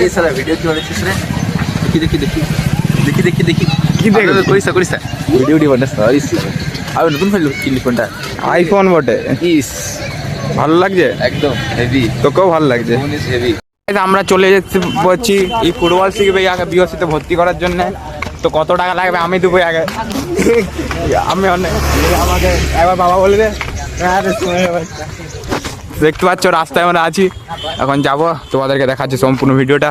ये सारा वीडियो क्यों बनाচ্ছিস রে? দেখি কি দেখো কইছ ভিডিও বানাস ইস আর নতুন ফোন কিনলি কোনটা? আইফোন বটে। ইস ভালো লাগছে একদম হেভি, তোকেও ভালো লাগছে। Phone is heavy. আমরা চলে যেতে পারছি এই ফুটবল শিখবে আগে বিওসিতে ভর্তি করার জন্য। তো কত টাকা লাগবে আমি দেবো আগে, আমি অনেক আমাকে একবার বাবা বলবে। দেখতে পাচ্ছ রাস্তায় আমরা আছি, এখন যাব তোমাদেরকে দেখাচ্ছি সম্পূর্ণ ভিডিওটা।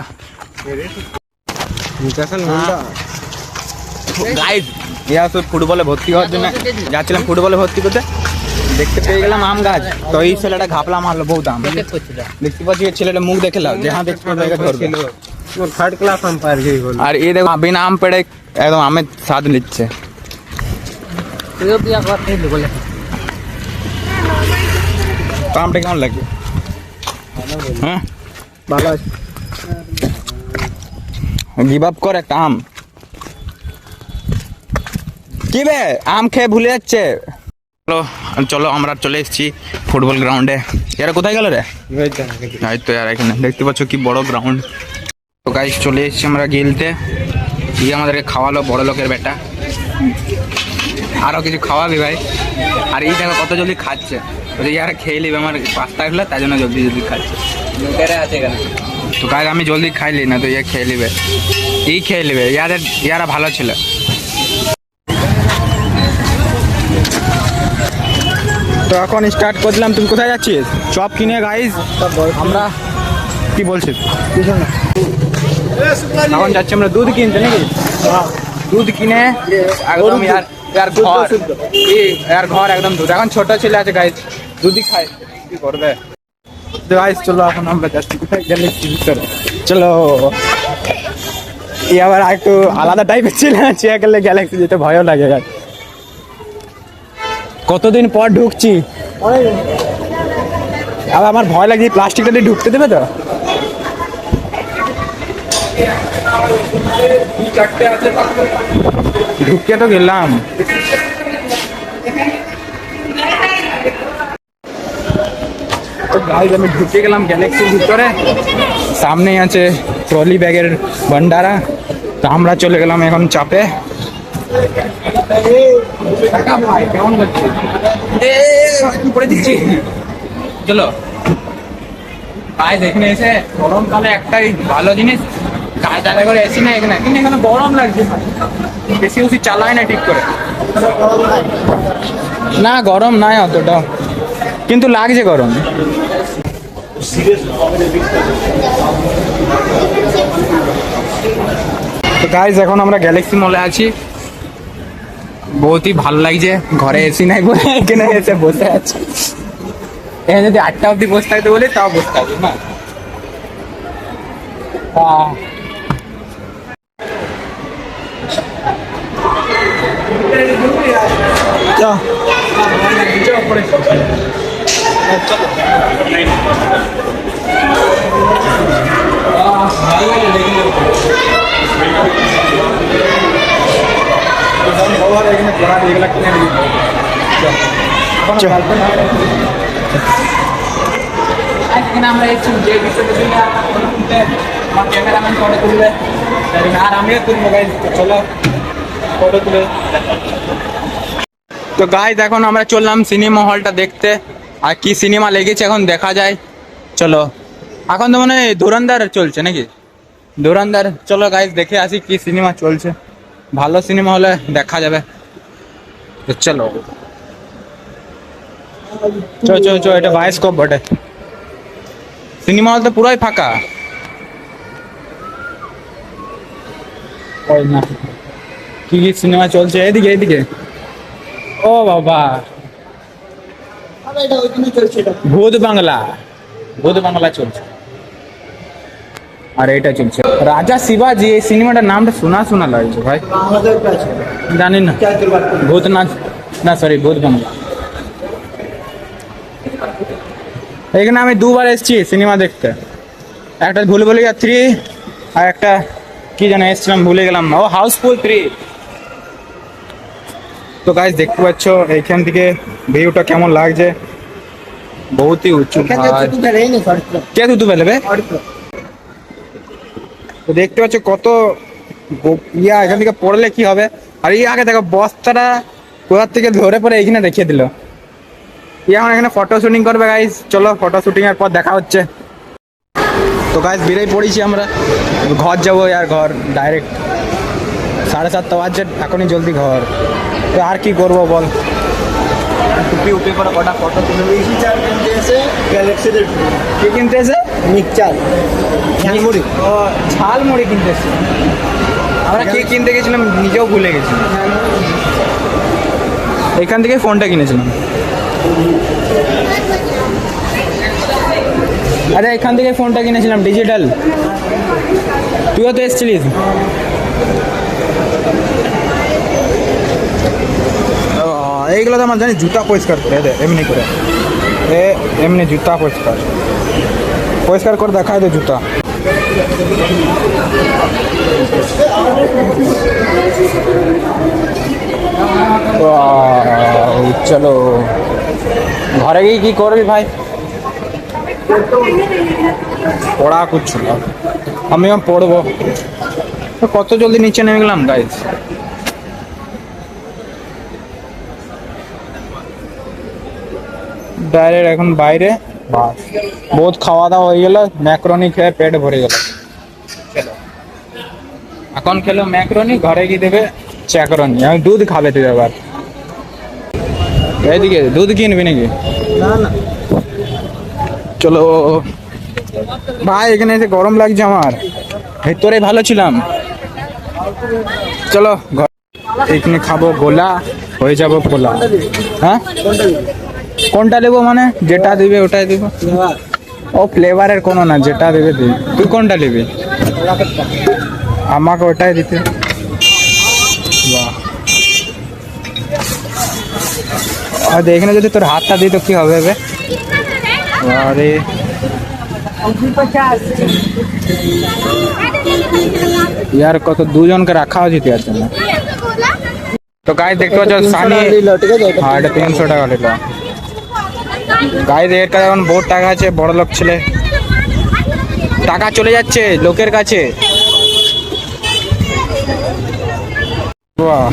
গাইজ ইয়া তো ফুটবলে ভর্তি হওয়ার জন্য যাচ্ছিলাম, ফুটবলে ভর্তি করতে দেখতে পেয়ে গেলাম আম গাছ। তো এই ছেলেটা ঘাপলা মারলো বহুত আম। দেখতে পাচ্ছি এই ছেলেটা মুখ দেখে লাও, যেখানে দেখতে পাবে ধরবে। থার্ড ক্লাস আম্পায়ার কি বল। আর এই দেখো বিনা আম পেড়ে একদম আমের স্বাদ নিচ্ছে। তো আমটা কেমন লাগবে? হ্যাঁ ভালো আছে। গিভ আপ কর একটা আম। কি বে আম খেয়ে ভুলে যাচ্ছে। চলো চলো আমরা চলে এসেছি ফুটবল গ্রাউন্ডে। এরা কোথায় গেল রে? এই তো यार এখানে দেখতে পাচ্ছ কি বড় গ্রাউন্ড। তো গাইস চলে এসেছি আমরা গেলতে। আমাদেরকে খাওয়ালো বড় লোকের বেটা, আরো কিছু খাওয়াবি ভাই। আর এই দেখো কত জলদি খাচ্ছে, ইয়ার খেয়ে নিবে আমার পাস্তা গুলো, তাই জন্য জলদি খাচ্ছে। তো গাইস আমি জলদি খাইলি না, তো ইয়ে খেয়ে নিবে, এই খেয়ে নিবে। ইয়ারা ভালো ছিল। তো এখন স্টার্ট করে দিলাম। তুমি কোথায় যাচ্ছিস? চপ কিনে গাইস আমরা কি বলছিস? এখন যাচ্ছি আমরা দুধ কিনতে নাকি? দুধ কিনে একদম यार ঘর একদম দুধ। এখন ছোট ছেলে আছে গাইস, দুধই খায়, কি করবে। তো গাইস চলো এখন আমরা যাচ্ছি কোথায়, গ্যালাক্সি ভিতরে। চলো এই আবার একটু আলাদা টাইপের ছিল, চেয়ে গেলে গ্যালাক্সি যেতে ভয়ও লাগে গাইস। কতদিন পর ঢুকছি, আবার আমার ভয় লাগছে প্লাস্টিকটা দিয়ে ঢুকতে দেবে তো। ঢুকে তো গেলাম। আমি ঢুকে গেলাম গ্যালাক্সির ভিতরে। সামনেই আছে ট্রলি ব্যাগের ভান্ডারা। তো আমরা চলে গেলাম এখন চাপে। কেমন করছিস? পড়ে দিচ্ছি। চলো গাইস এখানে এসে গরমকালে একটাই ভালো জিনিস, কায়দা করে এসি না এখানে, কিন্তু এখানে গরম লাগছে, বেশি বেশি চালায় না ঠিক করে। না গরম নাই অতটা, কিন্তু লাগছে গরম। তো গাইস এখন আমরা গ্যালাক্সি মলে আছি, বহুতই ভালো লাগছে। ঘরে এসি নাই বলে এখানে এসে বসে আছি। এখানে যদি 8টা অব্দি বসে থাকতে বলে তাও বসে থাকবে না। আমরা যে ক্যামেরাম্যান ফটো তুলবে আর আমিও তুলবো গাইজ। চলো ফটো তুলে। তো গাইজ এখন আমরা চললাম সিনেমা হলটা দেখতে, আর কি সিনেমা লেগেছে এখন দেখা যায়। চলো এখন তো মনে হয় ধুরন্ধর চলছে নাকি? ধুরন্ধর, চলো গাইজ দেখে আসি কি সিনেমা চলছে। ভালো সিনেমা হলে দেখা যাবে। তো চলো চো এটা বায়োস্কোপ বটে। সিনেমা হল তো পুরাই ফাঁকা। না কি সিনেমা চলছে? এদিকে ও বাবা, ভূত বাংলা চলছে। আর এটা চলছে রাজা শিবাজি। এই সিনেমাটার নামটা শোনা লাগছে ভাই, জানি না। ভূত না সরি ভূত বাংলা। এখানে আমি দুবার এসেছি সিনেমা দেখতে, একটা ভুলভুলাইয়া 3 আর একটা কি জানো এসেছিলাম ভুলে গেলাম, ও হাউসফুল 3। তো গাইস দেখতে পাচ্ছ এইখান থেকে ভিউটা কেমন লাগছে, বহুতই উঁচু। কে তুই ফেলবে? তো দেখতে পাচ্ছ কত এখান থেকে পড়লে কি হবে। আর আগে দেখো বস্তাটা কোথার থেকে ধরে পরে এইখানে রেখে দিল। এখন এখানে ফটো শুটিং করবে গাইস, চলো ফটো শুটিং এর পর দেখা হচ্ছে। তো গাইস বেরিয়ে পড়েছি আমরা, ঘর যাবো আর ঘর ডাইরেক্ট 7:30 বাজছে, এখনই জলদি ঘর। তো আর কি করবো বল, টুপি উপি করে কটা ফটো তুলে দিয়েছি। কি কিনতে এসে? মিক্সচার ঝালমুড়ি। ও ঝালমুড়ি কিনতে এসে। আমরা কি কিনতে গেছিলাম নিজেও ভুলে গেছি। এখান থেকে ফোনটা কিনেছিলাম। আরে এখান থেকে ফোনটা কিনেছিলাম ডিজিটাল। তুইও তো এসেছিলিস। এইগুলো তো আমার জানি জুতা পরিষ্কার করে দে এমনি করে, এমনি জুতা পরিষ্কার করে দেখায় দে জুতা। চলো ঘরে গিয়ে কি করবি ভাই? পড়া করছো? আমিও পড়বো। কত জলদি নিচে নেমে গেলাম গাইস। ডাইরেক্ট এখন বাইরে। বাস বহুত খাওয়া দাওয়া হয়ে গেল, ম্যাকরনি খেয়ে পেট ভরে গেল। এখন খেলো ম্যাকরনি, ঘরে গিয়ে দেবে চ্যাকরনি। আমি দুধ খাবে তুই আবার। এইদিকে দুধ কিনবি নাকি? না না চলো ভাই, এখানে এসে গরম লাগছে আমার, ভেতরে ভালো ছিলাম। চলো এখানে খাবো গোলা, হয়ে যাবো পোলা। হ্যাঁ কোনটা দেবো মানে? যেটা দিবে ওটাই দিব। ও ফ্লেভারের কোনো না, যেটা দেবে দিবি। তুই কোনটা নিবি? আমাকে ওটাই দিতে। বাহ, আর এখানে যদি তোর হাতটা দিই তো কি হবে? আরে यार কত দুজনকে রাখা উচিত এর জন্য। তো গাইস দেখতে পাচ্ছ সানি, হ্যাঁ এটা 300 টাকা নিল। গাইস এর কাছে এখন বহুত টাকা আছে, বড় লোক ছেলে, টাকা চলে যাচ্ছে লোকের কাছে। বাহ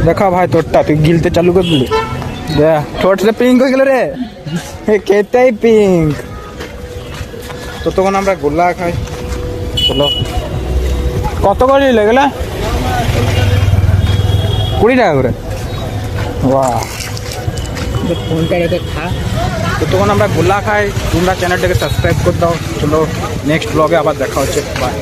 দেখা ভাই তোরটা, তুই গিলতে চালু করে দিলি। দেখ ঠোঁটটা পিঙ্ক হয়ে গেল রে, খেতেই পিঙ্ক। তো তখন আমরা গোল্লা খাই। চলো কত করে নিলে গেলে? 20 টাকা করে। বাহ ফোনটা রেখে খা। তো তখন আমরা গোল্লা খাই। তোমরা চ্যানেলটাকে সাবস্ক্রাইব করে দাও। চলো নেক্সট ব্লগে আবার দেখা হচ্ছে, বাই।